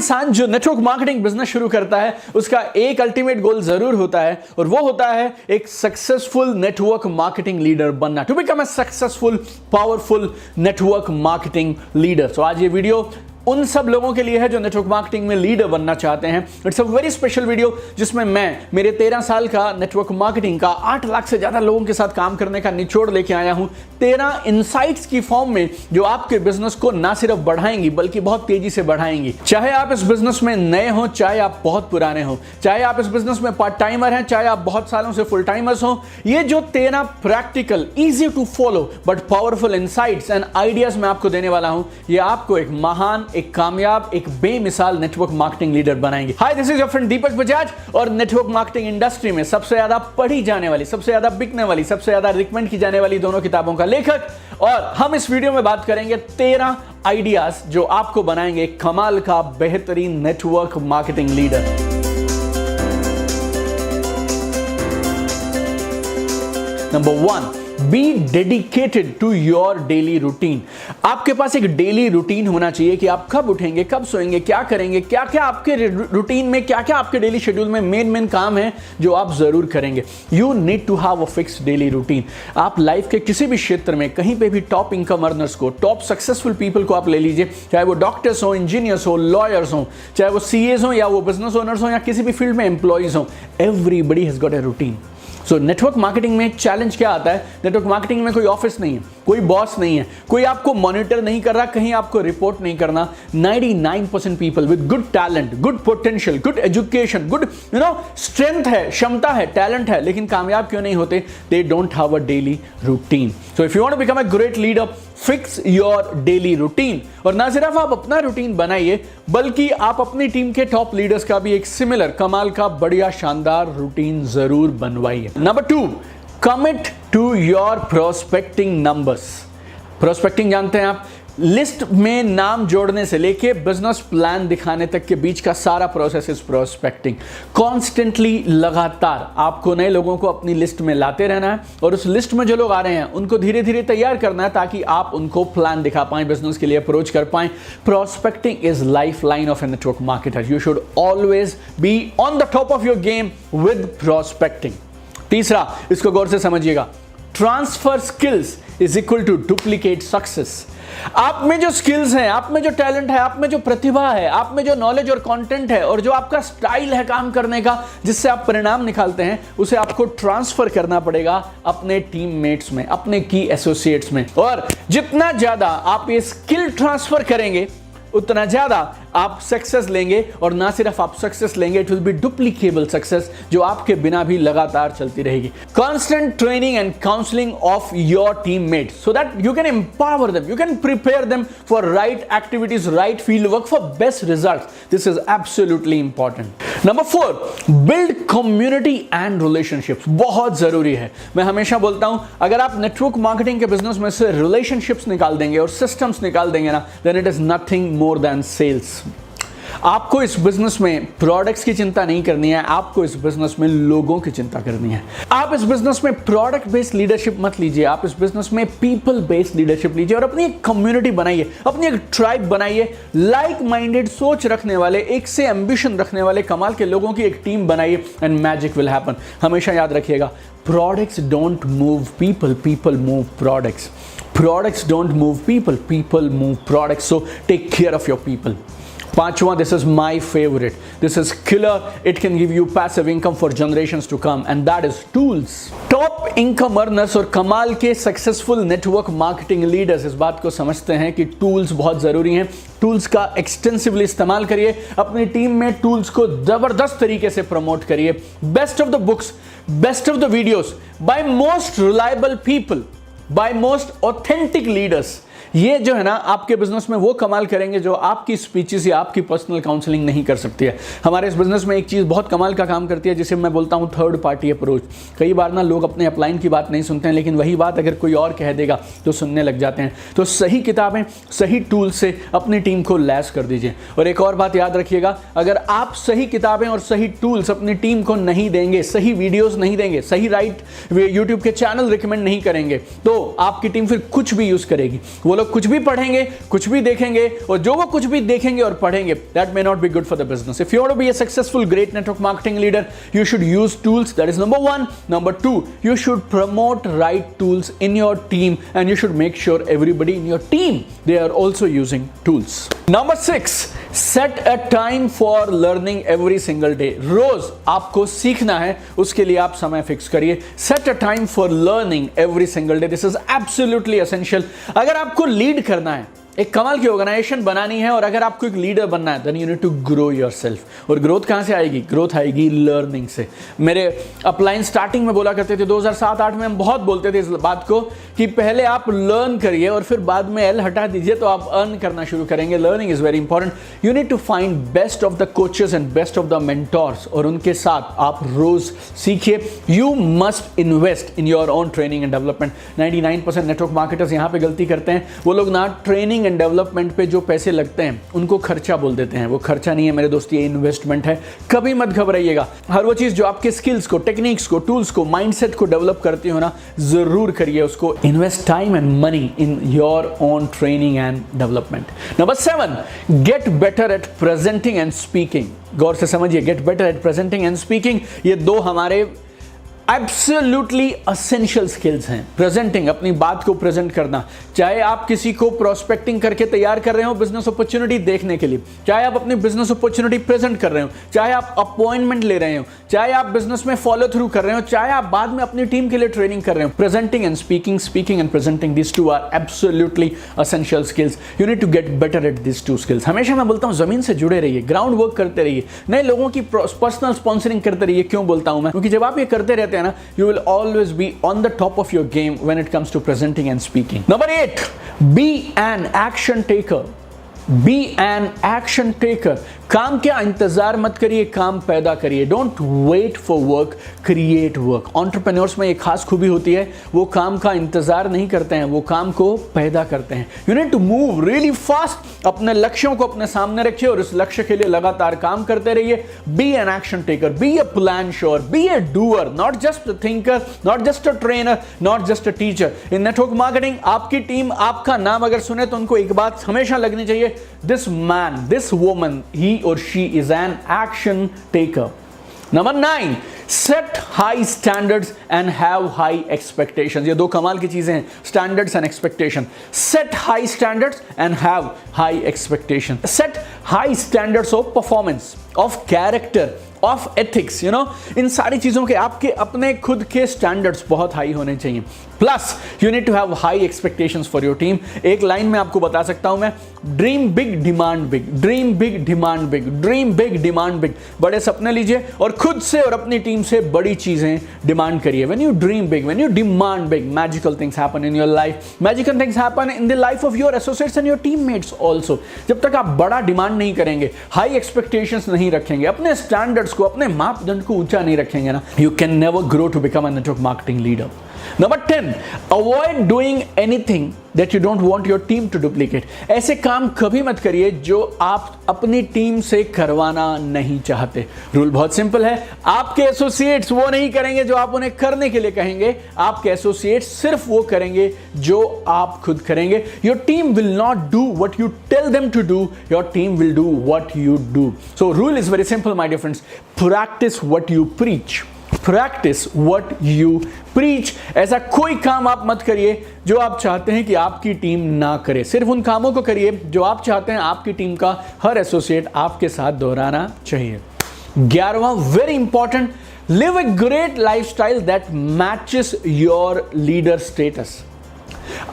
इंसान जो network marketing business शुरू करता है उसका एक अल्टीमेट गोल जरूर होता है, और वो होता है एक सक्सेसफुल नेटवर्क मार्केटिंग लीडर बनना, to become a successful powerful network marketing leader. तो आज ये वीडियो उन सब लोगों के लिए है जो नेटवर्क मार्केटिंग में लीडर बनना चाहते हैं। It's a very special video जिसमें मैं मेरे 13 साल का नेटवर्क मार्केटिंग का 8 लाख से ज्यादा लोगों के साथ काम करने का निचोड़ लेके आया हूं 13 इनसाइट्स की फॉर्म में, जो आपके बिजनेस को ना सिर्फ बढ़ाएंगी बल्कि बहुत तेजी से बढ़ाएंगी। चाहे आप इस बिजनेस में नए हो, चाहे आप बहुत पुराने हो, चाहे आप इस बिजनेस में पार्ट टाइमर हैं, चाहे आप बहुत सालों से फुल टाइमर्स हो, ये जो 13 practical easy to follow but powerful insights and ideas मैं आपको देने वाला हूं, ये आपको एक महान, एक कामयाब, एक बेमिसाल नेटवर्क मार्केटिंग लीडर बनाएंगे। हाय, दिस इज योर फ्रेंड दीपक बजाज, और नेटवर्क मार्केटिंग इंडस्ट्री में सबसे ज्यादा पढ़ी जाने वाली, सबसे ज्यादा बिकने वाली, सबसे ज्यादा रिकमेंड की जाने वाली दोनों किताबों का लेखक। और हम इस वीडियो में बात करेंगे 13 आइडियाज जो आपको बनाएंगे कमाल का बेहतरीन network marketing leader. Number 1, be dedicated to your daily routine. आपके पास एक डेली रूटीन होना चाहिए कि आप कब उठेंगे, कब सोएंगे, क्या करेंगे, क्या क्या आपके रूटीन में, क्या क्या आपके डेली शेड्यूल में मेन काम है जो आप जरूर करेंगे। You need to have a fixed daily routine. आप लाइफ के किसी भी क्षेत्र में कहीं पे भी टॉप इनकम अर्नर्स को, टॉप सक्सेसफुल पीपल को आप ले लीजिए, चाहे वो डॉक्टर्स हो, इंजीनियर्स हो, लॉयर्स हो, चाहे वो सीएस हो, या वो बिजनेस ओनर्स हो, या किसी भी फील्ड में एम्प्लॉइज हो, everybody has got a routine. So network marketing में चैलेंज क्या आता है? नेटवर्क मार्केटिंग में कोई ऑफिस नहीं है, कोई बॉस नहीं है, कोई आपको मॉनिटर नहीं कर रहा, कहीं आपको रिपोर्ट नहीं करना। 99% people with good talent, good potential, good education, good strength है, क्षमता है, टैलेंट है, लेकिन कामयाब क्यों नहीं होते? They don't have a daily routine. So if you want to become a great leader, fix your daily routine. और ना सिर्फ आप अपना रूटीन बनाइए, बल्कि आप अपनी टीम के टॉप लीडर्स का भी एक सिमिलर, कमाल का, बढ़िया, शानदार रूटीन जरूर बनवाइए। Number 2, commit to your prospecting numbers. Prospecting जानते हैं आप? लिस्ट में नाम जोड़ने से लेके बिजनेस प्लान दिखाने तक के बीच का सारा प्रोसेस इज प्रोस्पेक्टिंग। कॉन्स्टेंटली, लगातार आपको नए लोगों को अपनी लिस्ट में लाते रहना है, और उस लिस्ट में जो लोग आ रहे हैं उनको धीरे धीरे तैयार करना है ताकि आप उनको प्लान दिखा पाएं, बिजनेस के लिए अप्रोच कर पाएं। Prospecting is lifeline of a network marketer. You should always be on the top of your game with prospecting. तीसरा, इसको गौर से समझिएगा, transfer skills is equal to duplicate success. आप में जो स्किल्स हैं, आप में जो टैलेंट है, आप में जो प्रतिभा है, आप में जो नॉलेज और कंटेंट है, और जो आपका स्टाइल है काम करने का, जिससे आप परिणाम निकालते हैं, उसे आपको ट्रांसफर करना पड़ेगा अपने टीममेट्स में, अपने की एसोसिएट्स में। और जितना ज्यादा आप ये स्किल ट्रांसफर करेंगे, उतना ज्यादा आप सक्सेस लेंगे, और ना सिर्फ आप सक्सेस लेंगे, it will be duplicable success जो आपके बिना भी लगातार चलती रहेगी। Constant training and counselling of your teammate so that you can empower them, you can prepare them for right activities, right field work, for best results. This is absolutely important. Number 4, build community and relationships. बहुत जरूरी है। मैं हमेशा बोलता हूं, अगर आप network marketing के बिजनेस में से रिलेशनशिप्स निकाल देंगे और सिस्टम्स निकाल देंगे ना, then it is nothing more than sales. आपको इस बिजनेस में प्रोडक्ट्स की चिंता नहीं करनी है, आपको इस बिजनेस में लोगों की चिंता करनी है। आप इस बिजनेस में प्रोडक्ट बेस्ड लीडरशिप मत लीजिए, आप इस बिजनेस में पीपल बेस्ड लीडरशिप लीजिए, और अपनी एक कम्युनिटी बनाइए, अपनी एक ट्राइब बनाइए, लाइक माइंडेड सोच रखने वाले, एक से एम्बिशन रखने वाले कमाल के लोगों की एक टीम बनाइए, एंड मैजिक विल हैपन। हमेशा याद रखिएगा, products don't move people, people move products. Products don't move people, people move products. So take care of your people. Panchwa, this is my favorite. This is killer. It can give you passive income for generations to come, and that is tools. Top income earners और कमाल के successful network marketing leaders इस बात को समझते हैं कि tools बहुत जरूरी हैं। टूल्स का एक्सटेंसिवली इस्तेमाल करिए, अपनी टीम में टूल्स को जबरदस्त तरीके से प्रमोट करिए। Best of the books, best of the videos by most reliable people, by most authentic leaders. ये जो है ना, आपके बिजनेस में वो कमाल करेंगे जो आपकी स्पीचेस या आपकी पर्सनल काउंसलिंग नहीं कर सकती है। हमारे इस बिजनेस में एक चीज़ बहुत कमाल का काम करती है जिसे मैं बोलता हूँ थर्ड पार्टी अप्रोच। कई बार ना लोग अपने अपलाइन की बात नहीं सुनते हैं, लेकिन वही बात अगर कोई और कह देगा तो सुनने लग जाते हैं। तो सही किताबें, सही टूल से अपनी टीम को लैस कर दीजिए। और एक और बात याद रखिएगा, अगर आप सही किताबें और सही टूल्स अपनी टीम को नहीं देंगे, सही वीडियोज़ नहीं देंगे, सही राइट यूट्यूब के चैनल रिकमेंड नहीं करेंगे, तो आपकी टीम फिर कुछ भी यूज़ करेगी। वो लोग लोग कुछ भी पढ़ेंगे, कुछ भी देखेंगे, और जो वो कुछ भी देखेंगे और पढ़ेंगे, that may not be good for the business. If you want to be a successful great network marketing leader, you should use tools. That is number 1. Number 2, you should promote right tools in your team, and you should make sure everybody in your team, they are also using tools. Number 6, set a time for learning every single day. रोज आपको सीखना है, उसके लिए आप समय fix करिए. Set a time for learning every single day. This is absolutely essential. अगर आपको लीड करना है, एक कमाल की ऑर्गेनाइजेशन बनानी है, और अगर आपको एक लीडर बनना है, then you need to grow yourself. और ग्रोथ कहां से आएगी? ग्रोथ आएगी लर्निंग से. मेरे अपलाइन स्टार्टिंग में बोला करते थे, 2007-8 में हम बहुत बोलते थे इस बात को कि पहले आप लर्न करिए और फिर बाद में एल हटा दीजिए तो आप अर्न करना शुरू करेंगे. Learning is very important. You need to find best of the coaches and best of the mentors, और उनके साथ आप रोज सीखिए. You must invest in your own training and development. 99% network marketers यहां पे गलती करते हैं. वो लोग ना ट्रेनिंग एंड डेवलपमेंट पे जो पैसे लगते हैं उनको खर्चा बोल देते हैं. वो खर्चा नहीं है मेरे दोस्त, ये इन्वेस्टमेंट है. कभी मत घबराइएगा. हर वो चीज जो आपके स्किल्स को, टेक्निक्स को, टूल्स को, माइंडसेट को डेवलप करती हो ना, जरूर करिए उसको. Invest time and money in your own training and development. Number 7, get better at presenting and speaking. गौर से समझिए, get better at presenting and speaking, ये दो हमारे एब्सोल्युटली असेंशियल स्किल्स हैं. प्रेजेंटिंग, अपनी बात को प्रेजेंट करना, चाहे आप किसी को प्रोस्पेक्टिंग करके तैयार कर रहे हो बिजनेस अपॉर्चुनिटी देखने के लिए, चाहे आप अपनी बिजनेस अपॉर्चुनिटी प्रेजेंट कर रहे हो, चाहे आप अपॉइंटमेंट ले रहे हो, चाहे आप बिजनेस में फॉलो थ्रू कर रहे हो, चाहे आप बाद में अपनी टीम के लिए ट्रेनिंग कर रहे हो. Presenting and speaking, speaking and presenting, this two are absolutely essential skills. You need to get better at this two skills. हमेशा मैं बोलता हूं, जमीन से जुड़े रहिए, ग्राउंड वर्क करते रहिए, नए लोगों की पर्सनल स्पॉन्सरिंग करते रहिए. क्यों बोलता हूं मैं? क्योंकि जब आप ये करते रहते हैं ना, you will always be on the top of your game when it comes to presenting and speaking. Number 8, be an action taker. Be an action taker. काम क्या इंतजार मत करिए, काम पैदा करिए. Don't wait for work, create work. Entrepreneurs में एक खास खूबी होती है, वो काम का इंतजार नहीं करते हैं, वो काम को पैदा करते हैं. You need to move really fast. अपने लक्ष्यों को अपने सामने रखिए और इस लक्ष्य के लिए लगातार काम करते रहिए. Be an action taker, be a plan sure, be a doer, not just a thinker, not just a trainer, not just a teacher. In network marketing आपकी टीम आपका नाम अगर सुने तो उनको एक बात हमेशा लगनी चाहिए, this man, this woman, he or she is an action taker. Number 9, set high standards and have high expectations. ये दो कमाल की चीजें हैं, standards and expectation. Set high standards and have high expectation. Set high standards of performance, of character, of ethics. You know, इन सारी चीजों के आपके अपने खुद के स्टैंडर्ड्स बहुत हाई होने चाहिए. Plus you need to have high expectations for your team. एक लाइन में आपको बता सकता हूं मैं, dream big, demand big, dream big, demand big, dream big, demand big. बड़े सपने लीजिए और खुद से और अपनी टीम से बड़ी चीजें डिमांड करिए. When you dream big, when you demand big, magical things happen in your life. Magical things happen in the life of your associates and your teammates also. जब तक आप बड़ा डिमांड नहीं करेंगे, हाई एक्सपेक्टेशंस नहीं रखेंगे, अपने स्टैंडर्ड्स को, अपने मापदंड को ऊंचा नहीं रखेंगे ना, you can never grow to become a network marketing leader. Number 10, avoid doing anything that you don't want your team to duplicate. ऐसे काम कभी मत करिए जो आप अपनी टीम से करवाना नहीं चाहते. रूल बहुत सिंपल है, आपके एसोसिएट्स वो नहीं करेंगे जो आप उन्हें करने के लिए कहेंगे. आपके एसोसिएट्स सिर्फ वो करेंगे जो आप खुद करेंगे. Your team will not do what you tell them to do. Your team will do what you do. So rule is very simple, my dear friends. Practice what you preach. Practice what you preach. ऐसा कोई काम आप मत करिए जो आप चाहते हैं कि आपकी टीम ना करे. सिर्फ उन कामों को करिए जो आप चाहते हैं आपकी टीम का हर एसोसिएट आपके साथ दोहराना चाहिए. 11वां, very important, live a great lifestyle that matches your leader status.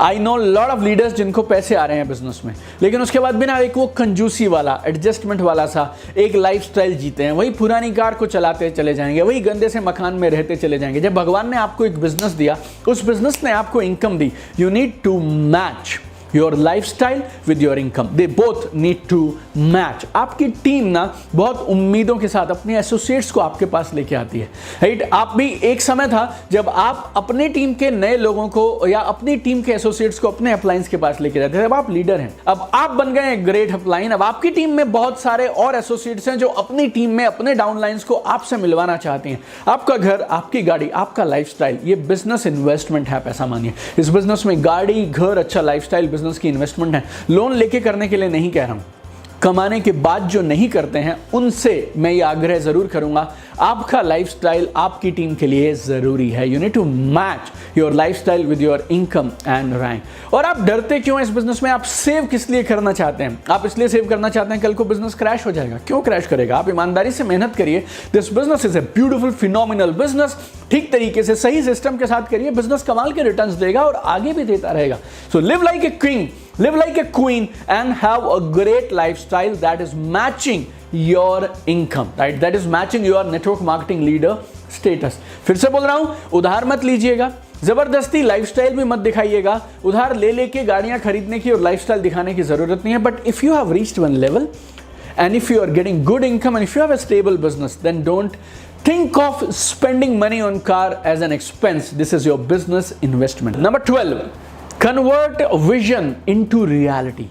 I know lot of leaders जिनको पैसे आ रहे हैं बिजनेस में, लेकिन उसके बाद भी ना एक वो कंजूसी वाला, एडजस्टमेंट वाला सा एक लाइफस्टाइल जीते हैं. वही पुरानी कार को चलाते चले जाएंगे, वही गंदे से मकान में रहते चले जाएंगे. जब भगवान ने आपको एक बिजनेस दिया, उस बिजनेस ने आपको इनकम दी, you need to match your lifestyle with your income. They both need to match. आपकी टीम ना बहुत उम्मीदों के साथ अपने एसोसिएट्स को आपके पास लेके आती है, राइट? आप भी एक समय था जब आप अपनी टीम के नए लोगों को या अपनी टीम के एसोसिएट्स को अपने अपलाइंस के पास लेके जाते थे. अब आप लीडर हैं, अब आप बन गए ग्रेट अपलाइन. अब आपकी टीम में बहुत सारे और एसोसिएट्स हैं जो अपनी टीम में अपने डाउनलाइंस को आपसे मिलवाना चाहते हैं. आपका घर, आपकी गाड़ी, आपका लाइफस्टाइल, ये बिजनेस इन्वेस्टमेंट है, पैसा मानिए. इस बिजनेस में गाड़ी, घर, अच्छा लाइफस्टाइल बिजनेस की इन्वेस्टमेंट है। लोन लेके करने के लिए नहीं कह रहा हूं, कमाने के बाद जो नहीं करते हैं उनसे मैं ये आग्रह जरूर करूंगा, आपका लाइफस्टाइल आपकी टीम के लिए जरूरी है। You need to match your lifestyle with your income and rank. और आप डरते क्यों हैं इस बिजनेस में? आप सेव किस लिए करना चाहते हैं? आप इसलिए सेव करना चाहते हैं कल को बिजनेस क्रैश हो जाएगा। क्यों क्रैश करेगा? आप ईमानदारी से मेहनत करिए। This business is a beautiful phenomenal business. ठीक तरीके से सही सिस्टम के साथ करिए, बिजनेस कमाल के रिटर्न्स देगा और आगे भी देता रहेगा। So live like a king, live like a queen and have a great lifestyle that is matching your income, right? That is matching your network marketing leader status. फिर से बोल रहा हूं, उधार मत लीजिएगा, जबरदस्ती लाइफस्टाइल भी मत दिखाइएगा। उधार ले लेके गाड़ियां खरीदने की और लाइफस्टाइल दिखाने की जरूरत नहीं है। But if you have reached one level and if you are getting good income and if you have a stable business, then don't think of spending money on car as an expense. This is your business investment. Number 12, convert vision into reality.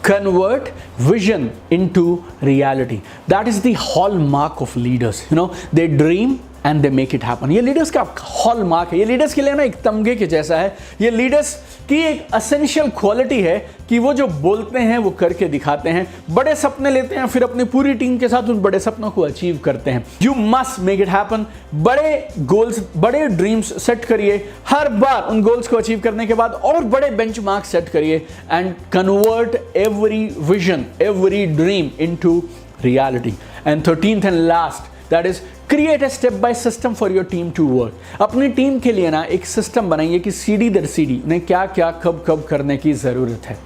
Convert vision into reality. That is the hallmark of leaders. You know, they dream and they make it happen. ये leaders का hallmark है। ये leaders के लिए ना एक तमगे के जैसा है। ये लीडर्स की एक एसेंशियल क्वालिटी है कि वो जो बोलते हैं वो करके दिखाते हैं। बड़े सपने लेते हैं, फिर अपनी पूरी टीम के साथ उन बड़े सपनों को अचीव करते हैं। You must make it happen. बड़े गोल्स, बड़े ड्रीम्स सेट करिए। हर बार उन गोल्स को अचीव करने के बाद और बड़े बेंचमार्क सेट करिए and convert every vision, every dream into reality. And 13th and last, that is create a step by system for your team to work. अपनी टीम के लिए ना एक सिस्टम बनाइए कि सीढ़ी दर सीढ़ी उन्हें क्या क्या कब कब करने की जरूरत है।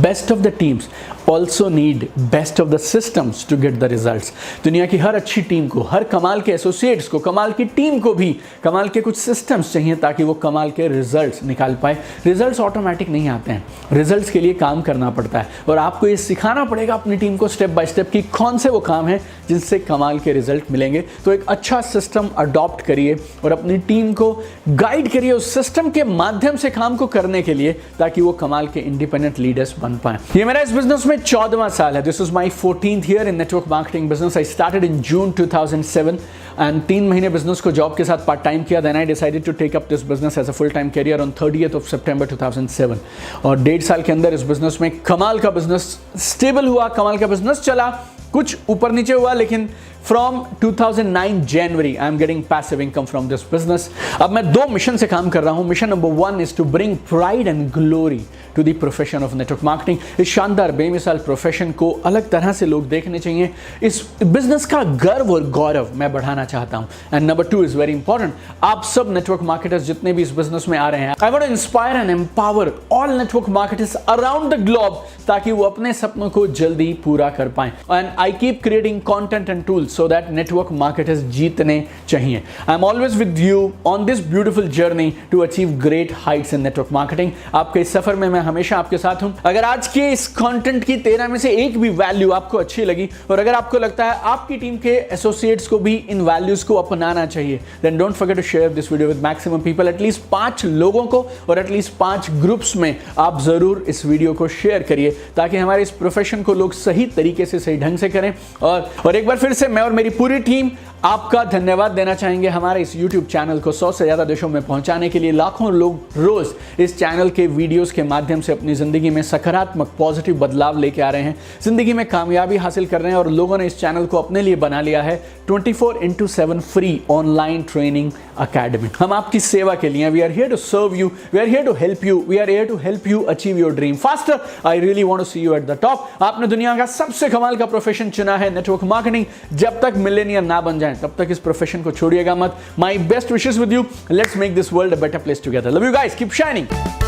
Best of the teams also need best of the systems to get the results. दुनिया की हर अच्छी टीम को, हर कमाल के एसोसिएट्स को, कमाल की टीम को भी कमाल के कुछ सिस्टम्स चाहिए ताकि वो कमाल के रिजल्ट्स निकाल पाए। रिजल्ट्स ऑटोमेटिक नहीं आते हैं, रिजल्ट्स के लिए काम करना पड़ता है और आपको ये सिखाना पड़ेगा अपनी टीम को स्टेप बाय स्टेप कि कौन से वो काम है जिनसे कमाल के रिजल्ट मिलेंगे। तो एक अच्छा सिस्टम अडॉप्ट करिए और अपनी टीम को गाइड करिए उस सिस्टम के माध्यम से काम को करने के लिए ताकि वो कमाल के इंडिपेंडेंट लीडर्स बन पाए। ये मेरा इस बिजनेस में 14वां साल है। This is my 14th year in network marketing business. I started in June 2007 and 3 महीने बिजनेस को जॉब के साथ पार्ट टाइम किया। Then I decided to take up this business as a full time career on 30th of September 2007। और 1.5 साल के अंदर इस बिजनेस में कमाल का बिजनेस स्टेबल हुआ, कमाल का बिजनेस चला। कुछ ऊपर नीचे हुआ लेकिन from 2009 January I am getting passive income from this business. अब मैं 2 मिशन से काम कर रहा हूं। Mission number 1 is to bring pride and glory to the profession of network marketing. इस शानदार बेमिसाल प्रोफेशन को अलग तरह से लोग देखने चाहिए। इस बिजनेस का गर्व और गौरव मैं बढ़ाना चाहता हूं। And number 2 is very important, आप सब नेटवर्क मार्केटर्स जितने भी इस बिजनेस में आ रहे हैं, I want to inspire and empower all network marketers around the globe ताकि वो अपने सपनों को जल्दी पूरा कर पाएं। And I keep creating content and tools so that network marketers जीतने चाहिए। I am always with you on this beautiful journey to achieve great heights in network marketing। आपके इस सफर में मैं हमेशा आपके साथ हूं। अगर आज के इस कंटेंट की 13 में से एक भी वैल्यू आपको अच्छी लगी और अगर आपको लगता है आपकी टीम के एसोसिएट्स को भी इन वैल्यूज को अपनाना चाहिए, then don't forget to share this video with maximum people। At least 5 लोगों को और एटलीस्ट 5 ग्रुप्स में आप जरूर इस वीडियो को शेयर करिए ताकि हमारे इस प्रोफेशन को लोग सही तरीके से, सही ढंग से करें। और एक बार फिर से मैं और मेरी पूरी टीम आपका धन्यवाद देना चाहेंगे हमारे इस YouTube चैनल को 100 से ज़्यादा देशों में पहुंचाने के लिए। लाखों लोग रोज इस चैनल के वीडियोस के माध्यम से अपनी ज़िंदगी में सकारात्मक पॉजिटिव बदलाव लेके आ रहे हैं, ज़िंदगी में कामयाबी हासिल कर रहे हैं और लोगों ने इस चैनल को अपने लिए बना लिया है 24/7 फ्री ऑनलाइन ट्रेनिंग अकेडमी। हम आपकी सेवा के लिए, we are here to serve you, we are here to help you, we are here to help you achieve your dream faster. I really want to see you at the top. आपने दुनिया का सबसे कमाल का profession चुना है network marketing. जब तक मिलेनियर ना बन जाए तब तक इस प्रोफेशन को छोड़िएगा मत। My best wishes with you. Let's make this world a better place together. Love you guys, keep shining.